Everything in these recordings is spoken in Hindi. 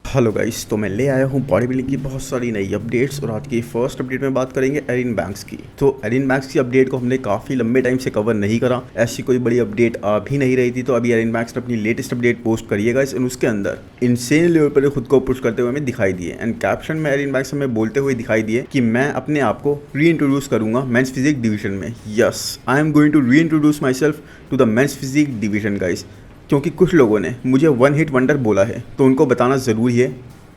हेलो गाइस, तो मैं ले आया हूँ बॉडी बिल्डिंग की बहुत सारी नई अपडेट्स और आज की फर्स्ट अपडेट में बात करेंगे एरिन बैंक्स की। तो एरिन बैंक्स की अपडेट को हमने काफ़ी लंबे टाइम से कवर नहीं करा, ऐसी कोई बड़ी अपडेट आ भी नहीं रही थी। तो अभी एरिन बैंक्स ने अपनी लेटेस्ट अपडेट पोस्ट करी है गाइस, और उसके अंदर इंसेन लेवल पर खुद को पुश करते हुए हमें दिखाई दिए। एंड कैप्शन में एरिन बैंक्स हमें बोलते हुए दिखाई दिए कि मैं अपने आप को री इंट्रोड्यूस करूंगा मेंस फिजिक डिवीजन में। Yes, I am going to reintroduce myself to the men's physique division guys. क्योंकि कुछ लोगों ने मुझे वन हिट वंडर बोला है, तो उनको बताना ज़रूरी है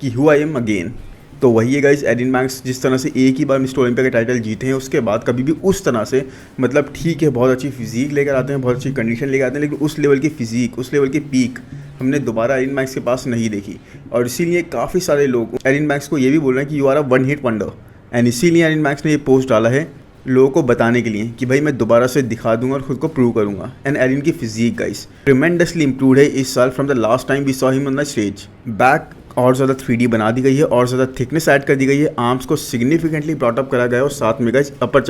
कि हु आई एम अगेन। तो वही है गाइस, एरिन बैंक्स जिस तरह से एक ही बार मिस्टर ओलंपिया के टाइटल जीते हैं, उसके बाद कभी भी उस तरह से, मतलब ठीक है बहुत अच्छी फिजीक लेकर आते हैं, बहुत अच्छी कंडीशन लेकर आते हैं, लेकिन उस लेवल की फिजीक, उस लेवल की पीक हमने दोबारा एरिन बैंक्स के पास नहीं देखी। और इसीलिए काफ़ी सारे लोग एरिन बैंक्स को ये भी बोल रहे हैं कि you are a one hit wonder. And इसीलिए एरिन बैंक्स ने ये पोस्ट डाला है लोगों को बताने के लिए कि भाई मैं दोबारा से दिखा दूंगा और खुद को प्रूव करूंगा। एंड एरिन की फिजिक गाइस ट्रिमेंडसली इंप्रूव्ड है इस साल from the last time we saw him on the stage. Back और ज़्यादा 3D बना दी गई है और ज़्यादा थिकनेस ऐड कर दी गई है, आर्म्स को सिग्निफिकेंटली ब्रॉट अप करा गया है और साथ में गाइस अपर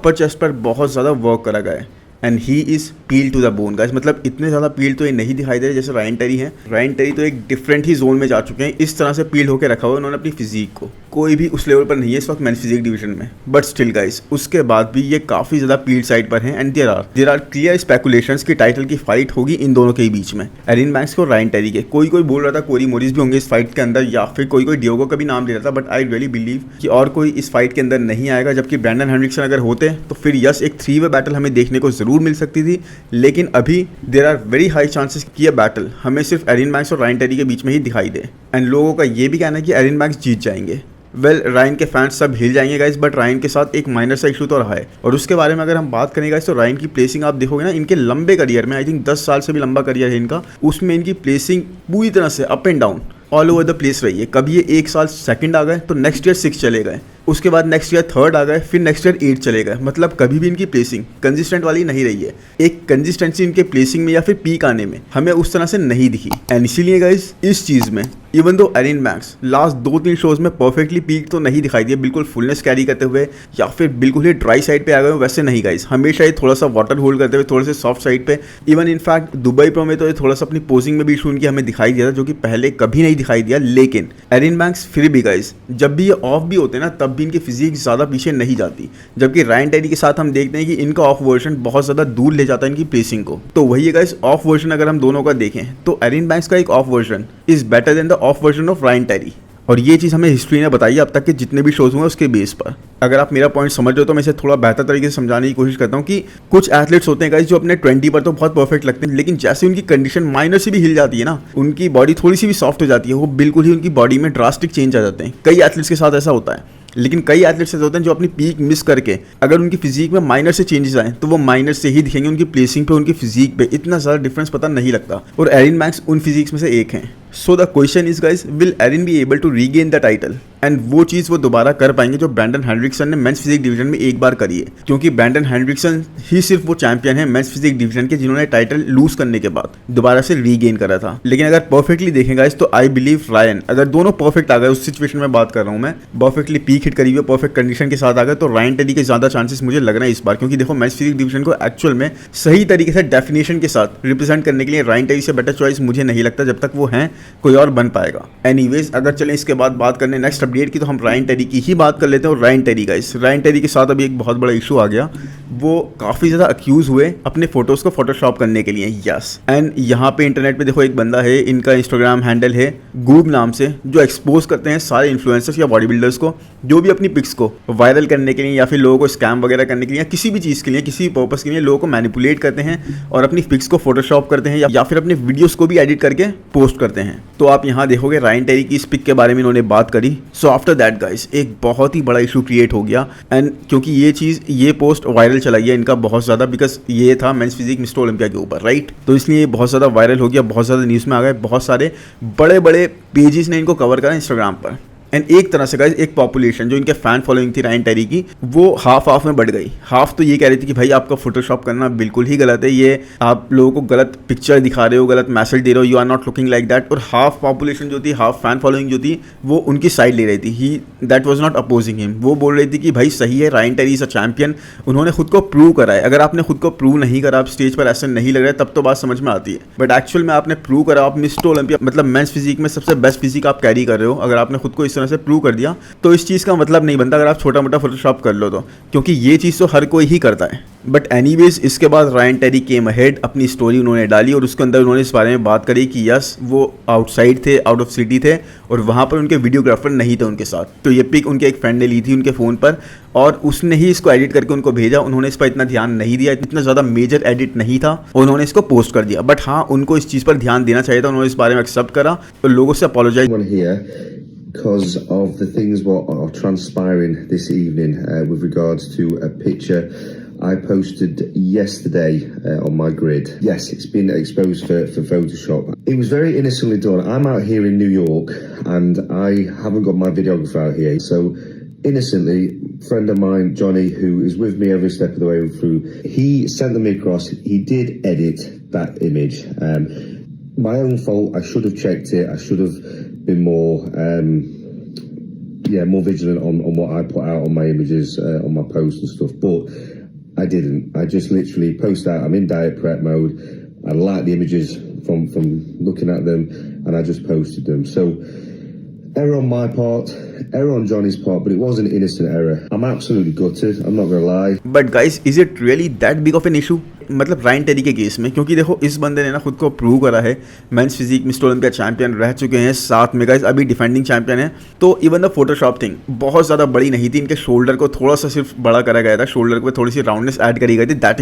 चेस्ट पर बहुत ज़्यादा वर्क करा गया है। And he is peel to the bone guys, मतलब इतने ज़्यादा पील तो ये नहीं दिखाई दे रहे जैसे रायन टेरी है। रायन टेरी तो एक डिफरेंट ही जोन में जा चुके हैं, इस तरह से पील होकर रखा हुआ है उन्होंने अपनी फिजिक को। कोई भी उस लेवल पर नहीं है इस वक्त मेंस फिजिक डिवीजन में, बट स्टिल गाइस उसके बाद भी ये काफ़ी ज़्यादा पील साइड पर हैं। And there are clear speculations कि टाइटल की फाइट होगी इन दोनों के बीच में, एरिन बैंक्स को रायन टेरी के। कोई बोल रहा था कोरी मोरिस भी होंगे इस फाइट के अंदर, या फिर कोई डियोगो का भी नाम ले रहा था, बट आई रियली बिलीव कि और कोई इस फाइट के अंदर नहीं आएगा। जबकि ब्रैंडन हेनरिक्सन अगर होते तो फिर यस एक 3-वे बैटल हमें देखने को जरूर मिल सकती थी, लेकिन अभी there are very high chances कि यह बैटल हमें सिर्फ एरिन बैंक्स और रायन टेरी के बीच में ही दिखाई दे। एंड लोगों का ये भी कहना है कि एरिन बैंक्स जीत जाएंगे। वेल, रायन के फैंस सब हिल जाएंगे गाइस, बट रायन के साथ एक माइनर सा इशू तो रहा है। और उसके बारे में अगर हम बात करें गाइस, तो रायन की प्लेसिंग आप देखोगे ना इनके लंबे करियर में, आई थिंक 10 साल से भी लंबा करियर है इनका, उसमें इनकी प्लेसिंग पूरी तरह से up and down all over the place रही है। कभी ये एक साल सेकंड आ गए तो नेक्स्ट ईयर 6 चले गए, उसके बाद नेक्स्ट ईयर 3rd आ गए, फिर नेक्स्ट ईयर 8 चले गए। मतलब कभी भी इनकी प्लेसिंग कंसिस्टेंट वाली नहीं रही है। एक कंसिस्टेंसी इनके प्लेसिंग में या फिर पीक आने में हमें उस तरह से नहीं दिखी। एंड इसीलिए गाइस इस चीज़ में even though Erin Banks last 2-3 shows में परफेक्टली पीक तो नहीं दिखाई दिया, बिल्कुल फुलनेस कैरी करते हुए या फिर बिल्कुल ही ड्राई साइड पे आ गए, वैसे नहीं गाइस। हमेशा ये थोड़ा सा वाटर होल्ड करते हुए थोड़े से सॉफ्ट साइड पे, इवन इनफैक्ट दुबई प्रो में तो ये थोड़ा सा अपनी पोजिंग में भी इशू इनकी हमें दिखाई दिया था, जो कि पहले कभी नहीं दिखाई दिया। लेकिन एरिन बैंक्स फिर भी गाइस जब भी ये ऑफ भी होते हैं ना, तब भी इनकी फिजिक ज़्यादा पीछे नहीं जाती। जबकि रायन टेरी के साथ हम देखते हैं कि इनका ऑफ वर्जन बहुत ज़्यादा दूर ले जाता है इनकी प्लेसिंग को। तो वही है गाइस, ऑफ वर्जन अगर हम दोनों का देखें तो एरिन बैंक्स का एक off version is better than the off version of Ryan Terry. और ये चीज़ हमें हिस्ट्री ने बताई है अब तक के जितने भी शोज हुए उसके बेस पर। अगर आप मेरा पॉइंट समझ रहे हो तो मैं इसे थोड़ा बेहतर तरीके से समझाने की कोशिश करता हूँ कि कुछ एथलीट्स होते हैं गाइस जो अपने 20 पर तो बहुत परफेक्ट लगते हैं, लेकिन जैसे उनकी कंडीशन माइनर से भी हिल जाती है ना, उनकी बॉडी थोड़ी सी भी सॉफ्ट हो जाती है, वो बिल्कुल ही उनकी बॉडी में ड्रास्टिक चेंज आ जाते हैं। कई एथलीट्स के साथ ऐसा होता है, लेकिन कई एथलीट्स ऐसे होते हैं जो अपनी पीक मिस करके अगर उनकी फिजिक में माइनर से चेंजेस आए तो वो माइनर से ही दिखेंगे, उनकी प्लेसिंग पे, उनकी फिजिक पे इतना ज़्यादा डिफरेंस पता नहीं लगता। और एरिन बैंक्स उन फिजिक्स में से एक हैं। So the question is guys, will Erin be able to regain the title? And वो चीज़ वो दोबारा कर पाएंगे जो ब्रैंडन हेनरिक्सन ने मेंस फिजिक डिवीजन में एक बार करी है, क्योंकि ब्रैंडन हेनरिक्सन ही सिर्फ वो चैंपियन है मेंस फिजिक डिवीजन के जिन्होंने टाइटल लूज करने के बाद दोबारा से रीगेन करा था। लेकिन अगर परफेक्टली देखें गाइस तो आई बिलीव रायन, अगर दोनों परफेक्ट आ गए, उस सिचुएशन में बात कर रहा हूँ मैं, परफेक्टली पीक हिट करी हुई परफेक्ट कंडीशन के साथ आ गए, तो रायन टेरी के ज़्यादा चांसेस मुझे लग रहा है इस बार। क्योंकि देखो मेंस फिजिक डिवीजन को एक्चुअल में सही तरीके से डेफिनेशन के साथ रिप्रेजेंट करने के लिए रायन टेरी से बेटर चॉइस मुझे नहीं लगता, जब तक वो हैं कोई और बन पाएगा। एनीवेज, अगर चलें इसके बाद बात करने नेक्स्ट अपडेट की, तो हम रायन टेरी की ही बात कर लेते हैं। और Ryan Terry guys, Ryan Terry के साथ अभी एक बहुत बड़ा इशू आ गया, वो काफ़ी ज़्यादा अक्यूज़ हुए अपने फोटोज़ को फोटोशॉप करने के लिए। यस, एंड यहाँ पे इंटरनेट पे देखो एक बंदा है, इनका इंस्टाग्राम हैंडल है गूग नाम से, जो एक्सपोज करते हैं सारे इन्फ्लुएंसर्स या बॉडी बिल्डर्स को जो भी अपनी पिक्स को वायरल करने के लिए या फिर लोगों को स्कैम वगैरह करने के लिए या किसी भी चीज़ के लिए, किसी भी पर्पस के लिए लोगों को मैनिपुलेट करते हैं और अपनी पिक्स को फोटोशॉप करते हैं या फिर अपने वीडियोस को भी एडिट करके पोस्ट करते हैं। तो आप यहाँ देखोगे रायन टेरी की इस पिक के बारे में इन्होंने बात करी। सो आफ्टर दैट गाइस एक बहुत ही बड़ा इशू क्रिएट हो गया। एंड क्योंकि ये पोस्ट वायरल चला गया इनका बहुत ज़्यादा, बिकॉज ये था मेंस फिजिक मिस्टर ओलंपिया के ऊपर, राइट? तो इसलिए ये बहुत ज़्यादा वायरल हो गया, बहुत ज़्यादा न्यूज़ में आ गए, बहुत सारे बड़े बड़े पेजेस ने इनको कवर करा इंस्टाग्राम पर। एंड एक तरह से गाइस एक पॉपुलेशन जो इनके फैन फॉलोइंग थी रायन टेरी की, वो हाफ में बढ़ गई। हाफ तो ये कह रही थी कि भाई आपका फोटोशॉप करना बिल्कुल ही गलत है, ये आप लोगों को गलत पिक्चर दिखा रहे हो, गलत मैसेज दे रहे हो, you are not looking like that. और हाफ पॉपुलेशन जो थी, हाफ फैन फॉलोइंग जो थी, वो उनकी साइड ले रही थी। He that was not opposing him. वो बोल रही थी कि भाई सही है, Ryan Terry is a champion, उन्होंने खुद को प्रूव करा है। अगर आपने खुद को प्रूव नहीं करा, आप स्टेज पर ऐसे नहीं लग रहे, तब तो बात समझ में आती है। बट एक्चुअल में आपने प्रूव करा, आप मिस्टर ओलंपिया मतलब मेंस फिजिक में सबसे बेस्ट फिजिक आप कैरी कर रहे हो। अगर आपने खुद को इस तरह से प्रूव कर दिया तो इस चीज़ का मतलब नहीं बनता अगर आप छोटा मोटा फोटोशॉप कर लो तो, क्योंकि ये चीज़ तो हर कोई ही करता है। बट एनीवेज इसके बाद रायन टेरी केम अहेड, अपनी स्टोरी उन्होंने डाली और उसके अंदर उन्होंने इस बारे में बात करी कि यस वो आउटसाइड थे, आउट ऑफ सिटी थे और वहाँ पर उनके वीडियोग्राफर नहीं थे उनके साथ। तो ये पिक उनके एक फ्रेंड ने ली थी उनके फ़ोन पर और उसने ही इसको एडिट करके उनको भेजा। उन्होंने इस पर इतना ध्यान नहीं दिया, इतना ज़्यादा मेजर एडिट नहीं था और उन्होंने इसको पोस्ट कर दिया। बट हाँ, उनको इस चीज़ पर ध्यान देना चाहिए था, उन्होंने इस बारे में एक्सेप्ट करा और लोगों से apologise because of the things what are transpiring this evening with regards to a picture I posted yesterday on my grid. Yes, it's been exposed for Photoshop. It was very innocently done. I'm out here in New York and I haven't got my videographer out here. So innocently, friend of mine, Johnny, who is with me every step of the way through, he sent them across. He did edit that image. My own fault. I should have checked it. I should have been more vigilant on what I put out on my images, on my posts and stuff. But I didn't. I just literally post out. I'm in diet prep mode. I like the images from looking at them, and I just posted them. So error on my part, error on Johnny's part, but it was an innocent error. I'm absolutely gutted. I'm not gonna lie. But guys, is it really that big of an issue? मतलब रायन टेरी के केस में, क्योंकि देखो इस बंदे ने ना खुद को प्रूव करा है, men's physique mister Olympia champion रह चुके हैं, साथ में गाइस अभी डिफेंडिंग चैंपियन है। तो इवन द फोटोशॉप थिंग बहुत ज़्यादा बड़ी नहीं थी, इनके शोल्डर को थोड़ा सा सिर्फ बड़ा करा गया था, शोल्डर पे थोड़ी सी राउंडनेस ऐड करी गई थी, दैट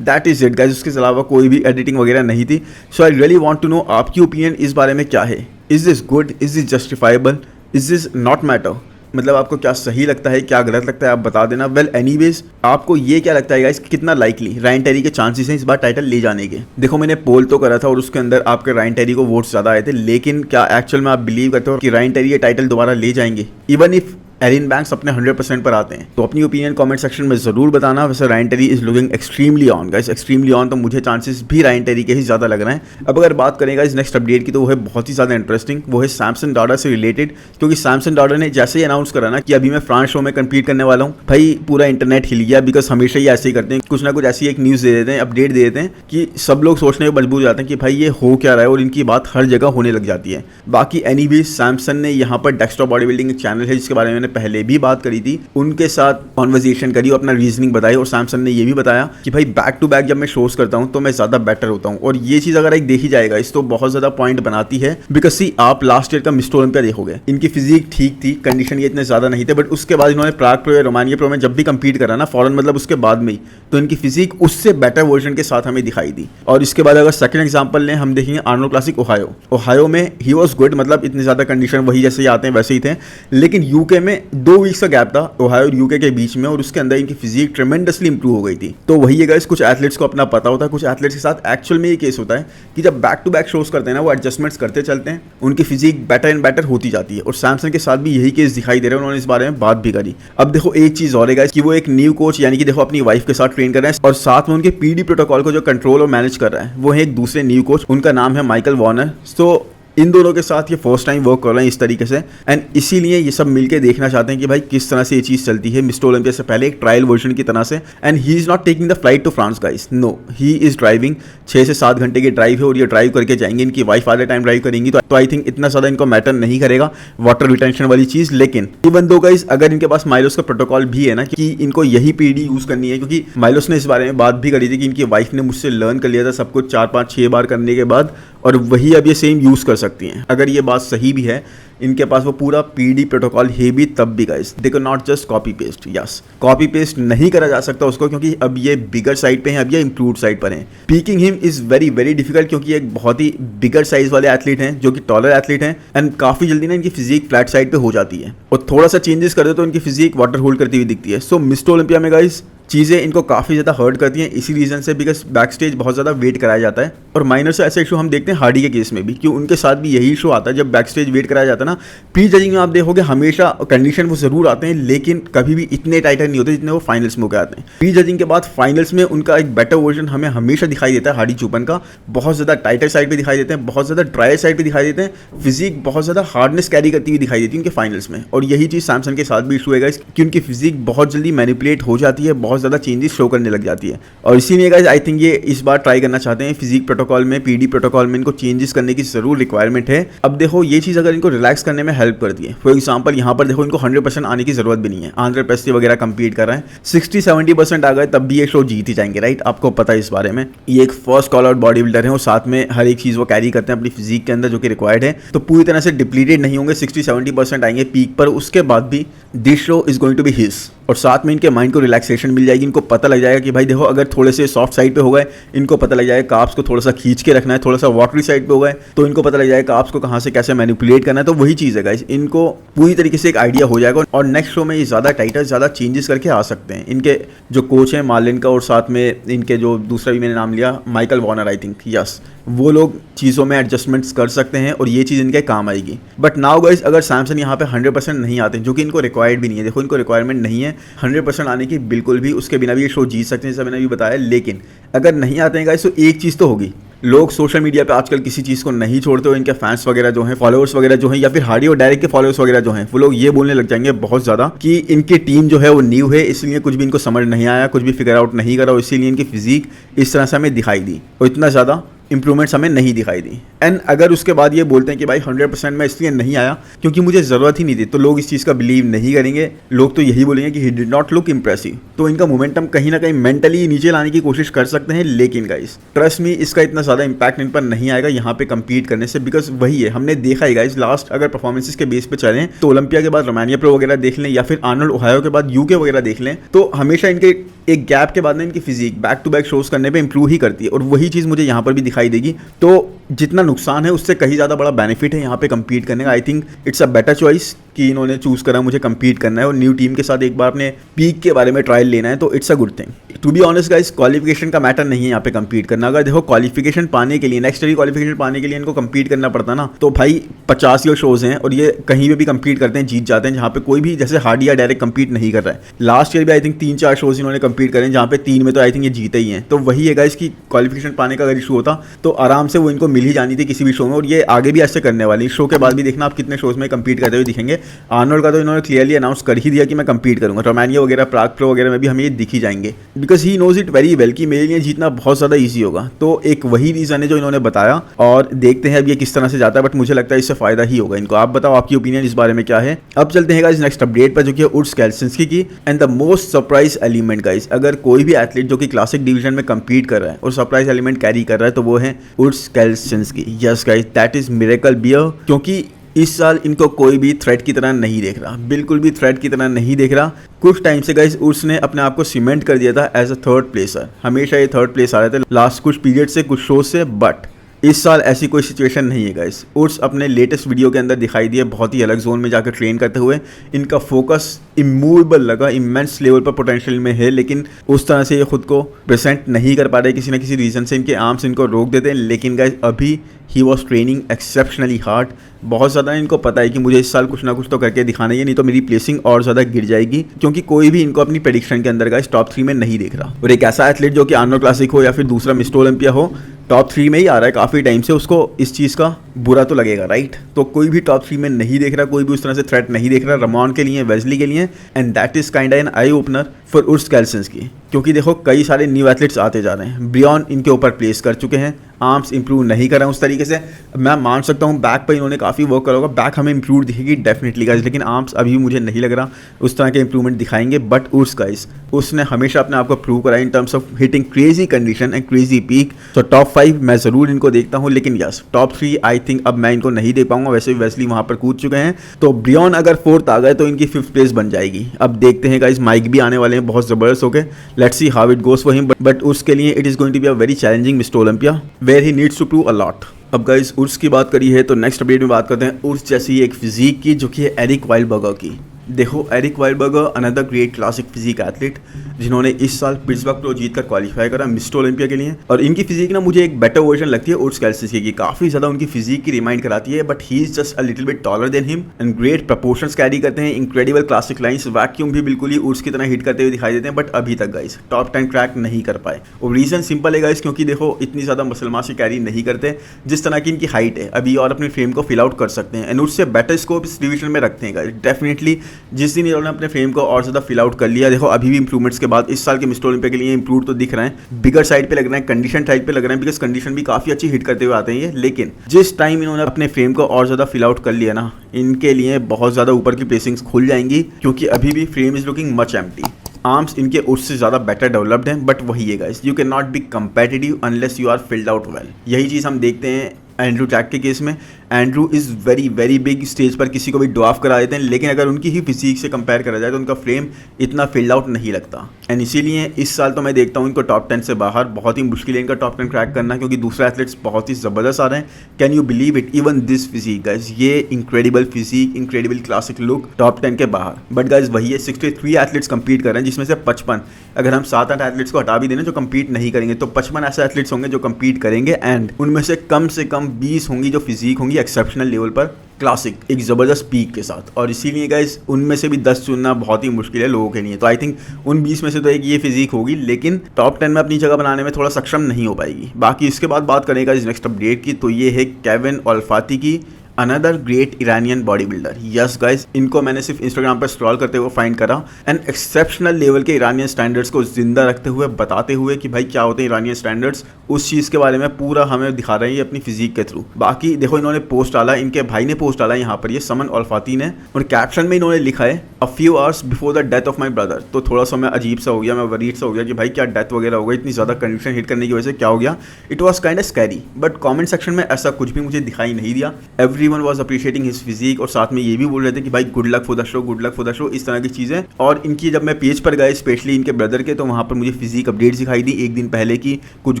इज इट गाइस। उसके अलावा कोई भी एडिटिंग वगैरह नहीं थी। So I really want to know आपकी ओपिनियन इस बारे में क्या है। Is this good, is this justifiable, is this not matter? मतलब आपको क्या सही लगता है, क्या गलत लगता है, आप बता देना। वेल एनीवेज आपको ये क्या लगता है गाइस, कितना लाइकली रायन टेरी के चांसेस हैं इस बार टाइटल ले जाने के? देखो मैंने पोल तो करा था और उसके अंदर आपके रायन टेरी को वोट्स ज़्यादा आए थे, लेकिन क्या एक्चुअल में आप बिलीव करते हो कि रायन टेरी ये टाइटल दोबारा ले जाएंगे इवन इफ एरिन बैंक्स अपने 100% पर आते हैं? तो अपनी ओपिनियन कमेंट सेक्शन में जरूर बताना। वैसे Ryan Terry is looking extremely on guys, extremely on. तो मुझे चांसेस भी रायन टेरी के ही ज़्यादा लग रहे हैं। अब अगर बात करें गाइस नेक्स्ट अपडेट की, तो वो है बहुत ही ज़्यादा इंटरेस्टिंग। वो है सैमसन डॉर्डर से रिलेटेड, क्योंकि सैमसन डॉर्डर ने जैसे ही अनाउंस करा ना कि अभी मैं फ्रांस शो में कम्पीट करने वाला हूँ, भाई पूरा इंटरनेट हिल गया। बिकॉज हमेशा ही ऐसे ही करते हैं, कुछ ना कुछ ऐसी एक न्यूज़ दे देते हैं, अपडेट दे देते हैं कि सब लोग सोचने पर मजबूर हो जाते हैं कि भाई ये हो क्या रहा है, और इनकी बात हर जगह होने लग जाती है। बाकी एनीवेज सैमसन ने यहाँ पर डेस्कटॉप बॉडी बिल्डिंग चैनल है जिसके बारे में मैंने पहले भी बात करी थी, उनके साथ कॉन्वर्सेशन करी और अपना रीजनिंग बताई। और सैमसन ने ये भी बताया कि भाई बैक टू बैक जब मैं शोज करता हूँ तो मैं ज़्यादा बेटर होता हूँ। और ये चीज़ अगर एक देखी जाएगा इस तो बहुत ज़्यादा पॉइंट बनाती है। बिकॉज सी आप लास्ट ईयर का मिस्टर ओलंपिया देखोगे, इनकी फिजिक ठीक थी, कंडीशन ये इतने ज़्यादा नहीं थे, बट उसके बाद इन्होंने प्राग प्रो या रोमानिया प्रो में जब भी कंपीट करा ना फॉरन, मतलब उसके बाद में ही, तो इनकी फिजिक उससे बेटर वर्जन के साथ हमें दिखाई दी। और इसके बाद अगर सेकंड एग्जांपल लें, हम देखेंगे आर्नोल्ड क्लासिक ओहायो में ही वाज गुड, मतलब इतनी ज़्यादा कंडीशन वही जैसे ही आते हैं वैसे ही थे। लेकिन यूके में 2 वीक्स का गैप था ओहायो और यूके के बीच में, और उसके अंदर इनकी फिजिक ट्रेमेंडसली इंप्रूव हो गई थी। तो वही है गाइस, कुछ एथलीट्स को अपना पता होता है, कुछ एथलीट्स के साथ एक्चुअल में ये केस होता है कि जब बैक टू बैक शोज करते हैं ना, वो एडजस्टमेंट्स करते चलते हैं, उनकी फिजिक बेटर एंड बेटर होती जाती है। और सैमसन के साथ भी यही केस दिखाई दे रहा है, उन्होंने इस बारे में बात भी करी। अब देखो एक चीज और है गाइस कि वो एक न्यू कोच यानी कि देखो अपनी वाइफ के साथ ट्रेन कर रहे हैं, और साथ में उनके पीडी प्रोटोकॉल को जो कंट्रोल और मैनेज कर रहा है वो है एक दूसरे न्यू कोच, उनका नाम है माइकल वार्नर। तो इन दोनों के साथ ये फर्स्ट टाइम वर्क कर रहे हैं इस तरीके से, एंड इसीलिए ये सब मिलके देखना चाहते हैं कि भाई किस तरह से ये चीज़ चलती है मिस्टर ओलंपिया से पहले एक ट्रायल वर्जन की तरह से। And he is not taking the flight to France guys, no, he is driving. 6 से 7 घंटे की ड्राइव है और ये ड्राइव करके जाएंगे। इनकी वाइफ आधे टाइम ड्राइव करेंगी, तो आई थिंक इतना ज़्यादा इनको मैटर नहीं करेगा वाटर रिटेंशन वाली चीज़। लेकिन इवन दो गाइस अगर इनके पास माइलोस का प्रोटोकॉल भी है ना कि इनको यही पीडी यूज़ करनी है, क्योंकि माइलोस ने इस बारे में बात भी करी थी कि इनकी वाइफ ने मुझसे लर्न कर लिया था सब कुछ 4, 5, 6 बार करने के बाद, और वही अब ये सेम यूज़ कर सकती हैं। अगर ये बात सही भी है, इनके पास वो पूरा पीडी प्रोटोकॉल है भी, तब भी guys they can not just copy paste. Yes, copy paste नहीं करा जा सकता उसको, क्योंकि अब ये बिगर साइड पे हैं, अब ये इंप्रूव साइड पर हैं। Peeking him is very very difficult, क्योंकि एक बहुत ही बिगर साइज वाले एथलीट हैं जो कि टॉलर एथलीट हैं, एंड काफ़ी जल्दी ना इनकी फिजिक फ्लैट साइड पे हो जाती है, और थोड़ा सा चेंजेस कर दे तो इनकी फिजिक वाटर होल्ड करती हुई दिखती है। सो मिस्टर ओलंपिया में गाइस चीज़ें इनको काफ़ी ज़्यादा हर्ट करती हैं इसी रीज़न से, बिकॉज बैक स्टेज बहुत ज़्यादा वेट कराया जाता है। और माइनर से ऐसा इशू हम देखते हैं हार्डी के केस में भी, क्यों उनके साथ भी यही इशू आता है जब बैक स्टेज वेट कराया जाता है ना। प्री जजिंग में आप देखोगे हमेशा कंडीशन वो ज़रूर आते हैं, लेकिन कभी भी इतने टाइटर नहीं होते जितने वो फाइनल्स में होकर आते हैं। प्री जजिंग के बाद फाइनल्स में उनका एक बेटर वर्जन हमें हमेशा दिखाई देता है हार्डी चुपन का। बहुत ज़्यादा टाइटर साइड पर दिखाई देते हैं, बहुत ज़्यादा ड्राई साइड पर दिखाई देते हैं, फिजिक बहुत ज़्यादा हार्डनेस कैरी करती हुई दिखाई देती है उनके फाइनल्स में। और यही चीज़ सैमसन के साथ भी इशू है कि उनकी फिजिक बहुत जल्दी मैनिपुलेट हो जाती है, बहुत ज़्यादा चेंजेस शो करने लग जाती है। और इसीलिए गाइस आई थिंक ये इस बार ट्राई करना चाहते हैं फिजिक प्रोटोकॉल में, पीडी प्रोटोकॉल में इनको चेंजेस करने की जरूर रिक्वायरमेंट है। अब देखो ये चीज़ अगर इनको रिलैक्स करने में हेल्प करती है, फॉर एग्जांपल यहाँ पर देखो इनको 100% आने की जरूरत भी नहीं है। आंध्र पेस्टी वगैरह कंपीट कर रहे हैं, 60-70% आ गए तब भी ये शो जीत ही जाएंगे, राइट? आपको पता है इस बारे में। ये एक first call out body builder है और साथ में हर एक चीज़ वो कैरी करते हैं अपनी फिजिक के अंदर जो कि रिक्वायर्ड है। तो पूरी तरह से डिप्लीटेड नहीं होंगे, 60-70% आएंगे पीक पर। उसके बाद भी this show is going to be his. और साथ में इनके माइंड को रिलैक्सेशन मिल जाएगी। इनको पता लग जाएगा कि भाई देखो अगर थोड़े से सॉफ्ट साइड पे हो गए, इनको पता लग जाएगा कार्ब्स को थोड़ा सा खींच के रखना है, थोड़ा सा वाटरी साइड पे हो गए तो इनको पता लग जाएगा कार्ब्स को कहाँ से कैसे मैनिपुलेट करना है। तो वही चीज़ है गाइस, इनको पूरी तरीके से एक आइडिया हो जाएगा और नेक्स्ट शो में ये ज़्यादा टाइटर ज़्यादा चेंजेस करके आ सकते हैं। इनके जो कोच हैं मार्लिन का और साथ में इनके जो दूसरा भी मैंने नाम लिया Michael Warner, I think, yes, वो लोग चीज़ों में एडजस्टमेंट्स कर सकते हैं और ये चीज़ इनके काम आएगी। बट नाउ गाइस अगर सैमसन यहाँ पे 100% नहीं आते, जो कि इनको रिक्वायर्ड भी नहीं है, देखो इनको रिक्वायरमेंट नहीं है 100% आने की बिल्कुल भी, उसके बिना भी ये शो जीत सकते हैं जैसा मैंने अभी बताया। लेकिन अगर नहीं आते हैं गाइस तो एक चीज़ तो होगी, लोग सोशल मीडिया पे आजकल किसी चीज़ को नहीं छोड़ते हो, इनके फैंस वगैरह जो हैं, फॉलोअर्स वगैरह जो हैं, या फिर हार्डी और डायरेक्ट के फॉलोअर्स वगैरह जो हैं, वो लोग ये बोलने लग जाएंगे बहुत ज़्यादा कि इनकी टीम जो है वो न्यू है, इसलिए कुछ भी इनको समझ नहीं आया, कुछ भी फिगर आउट नहीं करा, इसीलिए इनकी फिजिक इस तरह से हमें दिखाई दी और इतना ज़्यादा इंप्रूवमेंट्स हमें नहीं दिखाई दी। एंड अगर उसके बाद ये बोलते हैं कि भाई 100% में इसलिए नहीं आया क्योंकि मुझे ज़रूरत ही नहीं थी, तो लोग इस चीज़ का बिलीव नहीं करेंगे। लोग तो यही बोलेंगे कि he did not look impressive. तो इनका मोमेंटम कहीं ना कहीं मेंटली नीचे लाने की कोशिश कर सकते हैं, लेकिन गाइस ट्रस्ट मी इसका इतना ज़्यादा इंपैक्ट इन पर नहीं आएगा यहाँ पे कंपीट करने से। बिकॉज वही है, हमने देखा है गाइस, लास्ट अगर परफॉर्मेंसेस के बेस पे चलें तो ओलंपिया के बाद रोमानिया प्रो वगैरह देख लें या फिर आर्नोल्ड ओहायो के बाद यूके वगैरह देख लें, तो हमेशा इनके एक गैप के बाद ना इनकी physique back to back shows करने पे इंप्रूव ही करती है और वही चीज़ मुझे यहाँ पर भी दिखाई देगी। तो जितना नुकसान है उससे कहीं ज़्यादा बड़ा बेनिफिट है यहाँ पे कंपीट करने का। I think it's a better choice कि इन्होंने चूज़ करा मुझे कंपीट करना है और न्यू टीम के साथ एक बार अपने पीक के बारे में ट्रायल लेना है, तो it's a good thing. To be honest guys, qualification का मैटर नहीं है यहाँ पे कंपीट करना। अगर देखो क्वालिफिकेशन पाने के लिए, नेक्स्ट ईयर क्वालिफिकेशन पाने के लिए इनको कंपीट करना पड़ता ना, तो भाई 50 शोज़ हैं और ये कहीं पे भी कंपीट करते हैं, जीत जाते हैं, जहाँ पे कोई भी जैसे हार्डी या डायरेक्ट कंपीट नहीं कर रहा है। लास्ट ईयर भी आई थिंक 3-4 शोज़ इन्होंने कंपीट करे, जहाँ पे 3 में तो आई थिंक ये जीते ही हैं। तो वही है गाइस कि क्वालिफिकेशन पाने का अगर इशू होता तो आराम से वो इनको मिल ही जानी थी किसी भी शो में, और ये आगे भी ऐसे करने वाली। शो के बाद भी देखना आप कितने शोज़ में कंपीट करते हुए दिखेंगे। आर्नोल्ड का तो इन्होंने क्लियरली अनाउंस कर ही दिया कि मैं कंपीट करूंगा। रोमानिया वगैरह, प्राग प्रो वगैरह में भी हमें ये दिख ही जाएंगे, because he knows it very well कि मेरे लिए जीतना बहुत ज़्यादा ईजी होगा। तो एक वही रीज़न है जो इन्होंने बताया और देखते हैं अब ये किस तरह से जाता है, बट मुझे लगता है इससे फायदा ही होगा इनको। आप बताओ आपकी ओपिनियन इस बारे में क्या है। अब चलते हैं गाइस नेक्स्ट अपडेट पर, जो कि उर्स केल्सिंस्की की। And the most surprise element guys, अगर कोई भी एथलीट जो कि क्लासिक डिवीजन में कंपीट कर रहा है और सरप्राइज एलिमेंट कैरी कर रहा है तो वो है Urs Kalecinski. Yes guys, that is miracle year, क्योंकि इस साल इनको कोई भी थ्रेट की तरह नहीं देख रहा, बिल्कुल भी थ्रेट की तरह नहीं देख रहा। कुछ टाइम से गाइस उर्स ने अपने आप को सीमेंट कर दिया था एज अ थर्ड प्लेसर, हमेशा ये थर्ड प्लेस आ रहे थे लास्ट कुछ पीरियड से, कुछ शो से, बट इस साल ऐसी कोई सिचुएशन नहीं है गाइस। उर्स अपने लेटेस्ट वीडियो के अंदर दिखाई दिए बहुत ही अलग जोन में जाकर ट्रेन करते हुए। इनका फोकस इमूवेबल लगा, इमेंस लेवल पर पोटेंशियल में है, लेकिन उस तरह से ये खुद को प्रेजेंट नहीं कर पा रहे, किसी न किसी रीज़न से इनके आर्म्स इनको रोक देते हैं। लेकिन गाइस अभी he was training exceptionally hard, बहुत ज़्यादा इनको पता है कि मुझे इस साल कुछ ना कुछ तो करके दिखाना ही है, नहीं तो मेरी प्लेसिंग और ज़्यादा गिर जाएगी, क्योंकि कोई भी इनको अपनी प्रेडिक्शन के अंदर गाइस टॉप 3 में नहीं देख रहा। और एक ऐसा एथलीट जो कि आर्नोल्ड क्लासिक हो या फिर दूसरा मिस्टर ओलंपिया हो, टॉप 3 में ही आ रहा है काफ़ी टाइम से, उसको इस चीज़ का बुरा तो लगेगा, राइट? तो कोई भी टॉप 3 में नहीं देख रहा, कोई भी उस तरह से थ्रेट नहीं देख रहा रमॉन के लिए, वेस्ली के लिए, and that is kind an eye opener for Urs Kalecinski. क्योंकि देखो कई सारे न्यू एथलीट्स आते जा रहे हैं, ब्रियॉन इनके ऊपर प्लेस कर चुके हैं, आर्म्स इंप्रूव नहीं कर रहे हैं उस तरीके से। मैं मान सकता हूँ बैक पर इन्होंने काफ़ी वर्क करा होगा, बैक हमें इंप्रूव दिखेगी डेफिनेटली गाइस, लेकिन आर्म्स अभी मुझे नहीं लग रहा उस तरह के इंप्रूवमेंट दिखाएंगे। बट उर्स गाइस, उसने हमेशा अपने आप को प्रूव करा in terms of hitting crazy condition and crazy peak. तो टॉप 5 मैं ज़रूर इनको देखता हूँ, लेकिन यस टॉप 3 आई थिंक अब मैं इनको नहीं देख पाऊंगा। वैसे भी वेस्ली वहाँ पर कूद चुके हैं, तो ब्रियॉन अगर 4th आ गए तो इनकी 5th प्लेस बन जाएगी। अब देखते हैं गाइस, माइक भी आने वाले हैं बहुत ज़बरदस्त होके, let's see how it goes for him, but उसके लिए it is going to be a very challenging mister Olympia where he needs to prove a lot. अब गाइस उर्स की बात करी है तो नेक्स्ट अपडेट में बात करते हैं उर्स जैसी एक फिजिक की, जो कि है एरिक वाइल्डबर्गर की। देखो Eric Wilberger another great classic physique athlete जिन्होंने इस साल पिट्सबर्ग प्रो जीत कर क्वालिफाई करा मिस्टर ओलंपिया के लिए, और इनकी फिजिक ना मुझे एक बेटर वर्जन लगती है उर्स कैल्सिस की, काफी ज्यादा उनकी फिजिक की रिमाइंड कराती है, but he is just a little bit taller than him and great proportions carry करते हैं, इनक्रेडिबल क्लासिक लाइंस, वैक्यूम भी बिल्कुल ही उर्स की तरह हिट करते हुए दिखाई देते हैं, बट अभी तक गाइस टॉप 10 क्रैक नहीं कर पाए। और रीजन सिंपल है गाइस, क्योंकि देखो इतनी ज्यादा मसल मास कैरी नहीं करते जिस तरह की इनकी हाइट है अभी, और अपने फ्रेम को फिल आउट कर सकते हैं एंड उससे बेटर स्कोप इस डिवीजन में रखते हैं गाइस। डेफिनेटली जिस दिन इन्होंने अपने फ्रेम को और ज्यादा फिल आउट कर लिया, देखो अभी भी इंप्रूवमेंट्स के बाद इस साल के मिस्टर ओलंपिया के लिए इंप्रूव तो दिख रहे हैं, बिगर साइड पे लग रहे हैं, कंडीशन टाइप पे लग रहे हैं, बिकॉज कंडीशन भी काफी अच्छी हिट करते हुए आते हैं ये, लेकिन जिस टाइम इन्होंने अपने फ्रेम को और ज्यादा फिल आउट कर लिया ना, इनके लिए बहुत ज्यादा ऊपर की प्लेसिंग्स खुल जाएंगी, क्योंकि अभी भी frame is looking much empty. Arms इनके उससे ज़्यादा बेटर डेवलप्ड हैं, बट वही है guys, you can not be competitive unless you are filled out well. यही चीज़ हम देखते हैं एंड्रू टैग के केस में। Andrew is very very big, stage पर किसी को भी ड्वाफ करा देते हैं, लेकिन अगर उनकी ही फिजिक से कंपेयर करा जाए तो उनका फ्रेम इतना फिल्ड आउट नहीं लगता, एंड इसीलिए इस साल तो मैं देखता हूँ इनको टॉप 10 से बाहर बहुत ही मुश्किल है इनका टॉप 10 क्रैक करना, क्योंकि दूसरे एथलीट्स बहुत ही ज़बरदस्त आ रहे हैं। Can you believe it, even this physique guys, ये incredible physique, incredible classic look, top 10 के बाहर। बट गाइज वही है, 63 एथलीट्स कंपीट कर रहे हैं, जिसमें से 55, अगर हम 7-8 एथलीट्स को हटा भी देना जो कंपीट नहीं करेंगे, तो 55 ऐसे एथलीट्स होंगे जो कंपीट करेंगे, एंड उनमें से कम 20 होंगी जो फिजिक होंगी एक्सेप्शनल लेवल पर, क्लासिक एक ज़बरदस्त पीक के साथ। और इसीलिए गाइस उनमें से भी 10 चुनना बहुत ही मुश्किल है लोगों के लिए, तो आई थिंक उन 20 में से तो एक ये फिजिक होगी, लेकिन टॉप 10 में अपनी जगह बनाने में थोड़ा सक्षम नहीं हो पाएगी। बाकी इसके बाद बात करेगा इस नेक्स्ट अपडेट की, तो ये है केविन अल्फाती की, another great Iranian body builder. Yes guys, इनको मैंने सिर्फ इंस्टाग्राम पर स्क्रॉल करते हुए फाइंड करा, एंड एक्सेप्शनल लेवल के ईरानियन स्टैंडर्ड्स को जिंदा रखते हुए, बताते हुए कि भाई क्या होते हैं ईरानियन स्टैंडर्ड्स, उस चीज़ के बारे में पूरा हमें दिखा रहे हैं अपनी फिजिक के थ्रू। बाकी देखो इन्होंने पोस्ट डाला, इनके भाई ने पोस्ट डाला यहाँ पर, ये समन अल्फाती ने, और कैप्शन में इन्होंने लिखा है a few hours before the death of my brother. तो थोड़ा सा मैं अजीब सा हो गया, मैं वरीड सा हो गया कि भाई क्या डेथ वगैरह हो गई, इतनी ज़्यादा कंडीशन हिट करने की वजह से क्या हो गया। It was kind of scary, but comment section में ऐसा कुछ भी मुझे दिखाई नहीं दिया। Everyone was appreciating his physique, और साथ में ये भी बोल रहे थे कि भाई good luck for the show, good luck for the show, इस तरह की चीज़ें। और इनकी जब मैं पेज पर गया स्पेशली इनके ब्रदर के, तो वहाँ पर मुझे फिजिक अपडेट्स दिखाई दी एक दिन पहले की, कुछ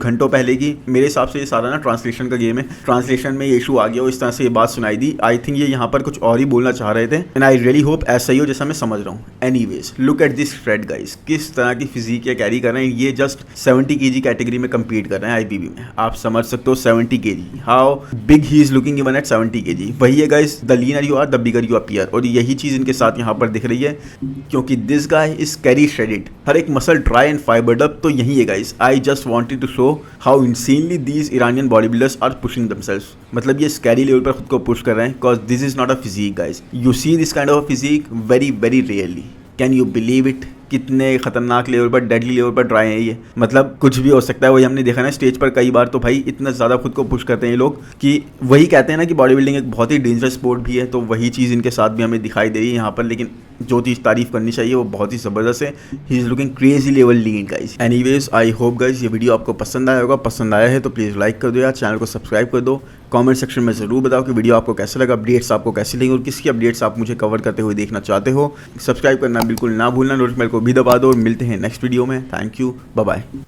घंटों पहले की। मेरे हिसाब से ये सारा ना ट्रांसलेशन का गेम है, ट्रांसलेशन में ये इशू आ गया और इस तरह से ये बात सुनाई दी। आई थिंक ये यहाँ पर कुछ और ही बोलना चाह रहे थे, एंड आई रियली होप ऐसा ही हो जैसा मैं समझ रहा हूँ। Anyways look at this thread guys, किस तरह की फिजिक ये कैरी कर रहे हैं। ये जस्ट 70 kg कैटेगरी में कम्पीट कर रहे हैं आईबीबी में, आप समझ सकते हो 70 kg, how big he is looking even at 70 kg। वही है गाइस, the leaner you are the bigger you appear, और यही चीज इनके साथ यहाँ पर दिख रही है, क्योंकि this guy is scary shredded, हर एक muscle dry and fibered up. तो यही है guys, I just wanted to show how insanely these Iranian bodybuilders are pushing themselves, मतलब ये स्कैरी लेवल पर खुद को पुश कर रहे हैं, because this is not a physique guys, you see this kind of physique very very rarely. Can you believe it, कितने खतरनाक लेवल पर, डेडली लेवल पर ड्राई है ये, मतलब कुछ भी हो सकता है। वही हमने देखा ना स्टेज पर कई बार, तो भाई इतना ज़्यादा खुद को पुश करते हैं ये लोग कि वही कहते हैं ना कि बॉडी बिल्डिंग एक बहुत ही डेंजरस स्पोर्ट भी है, तो वही चीज़ इनके साथ भी हमें दिखाई दे रही है यहाँ पर। लेकिन जो चीज़ तारीफ करनी चाहिए वो बहुत ही ज़बरदस्त है, he is looking crazy level lean guys. Anyways I hope guys ये वीडियो आपको पसंद आया होगा, पसंद आया है तो प्लीज़ लाइक कर दो यार, चैनल को सब्सक्राइब कर दो, कमेंट सेक्शन में ज़रूर बताओ कि वीडियो आपको कैसे लगा, अपडेट्स आपको कैसी लगी और किसकी अपडेट्स आप मुझे कवर करते हुए देखना चाहते हो। सब्सक्राइब करना बिल्कुल ना भूलना, नोटिफिकेशन बेल को भी दबा दो, और मिलते हैं नेक्स्ट वीडियो में। Thank you, bye bye.